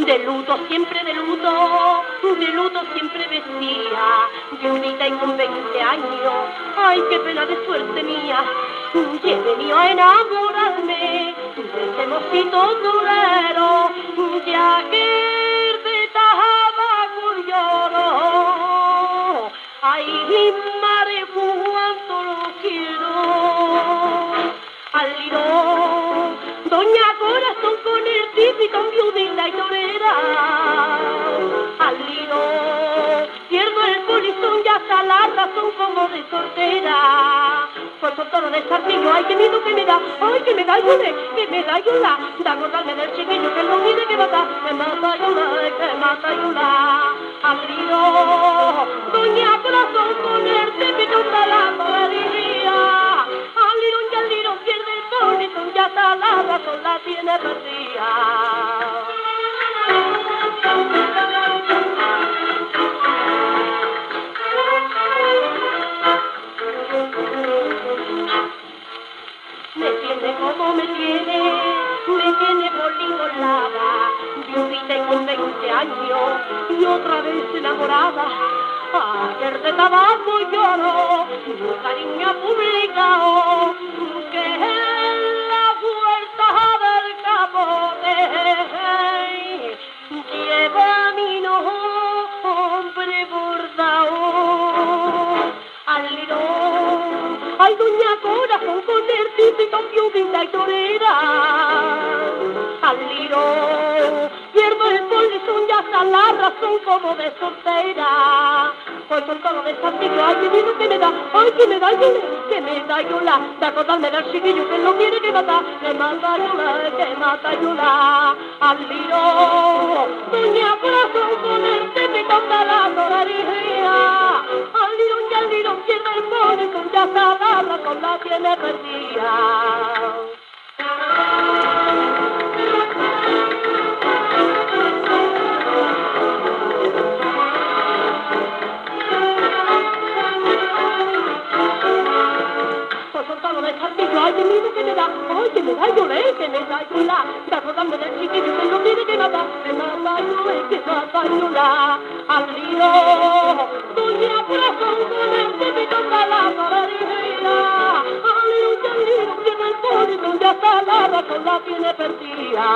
De luto siempre vestía, viudita y con 20 años, ay qué pena de suerte mía, y he venido a enamorarme de ese mocito durero, ya que de tabaco lloro, ay madre cuánto lo quiero, al lirón, doña Corazón con el típico viudita y torera, al lirón, pierdo el polizón y hasta la razón como de soltera, por su toro de sartillo, ay que miedo que me da, ay que me da ayude, que me da ayuda, de acordarme del chiquillo que no mide que mata ayuda, que mata ayuda, al lirón, doña Corazón con el típico talando de diría, al lirón y al lirón pierde el polizón y hasta la razón la tiene perdida. Me tiene como me tiene bolingolada, viudita y con 20 años, y otra vez enamorada. Ayer de tabaco lloro, un cariño publicado, que en la puerta del capote lleva mi nombre bordado. Al lirón, ay doña Corazón con el típico viudita y torera, al lirón, pierdo el polizón y hasta la razón como de soltera, pues con todo de santillo, ay que miedo que me da, ay que me da yola, de acordarme del chiquillo que no quiere que mata yola, al lirón, doña Corazón con el típico talando la diría, al lirón y al lirón pierde el polizón y hasta la razón la tiene perdida. Por soltarlo de castillo, ay que miedo que me da, ay que me da lloré, que me da yola, de acordarme del chiquillo que no tiene que mata lloré, que mata yola, al lío, doña Corazón con el típico talado la diría, al lío y al lío pierde el polizón y hasta la razón la tiene perdida.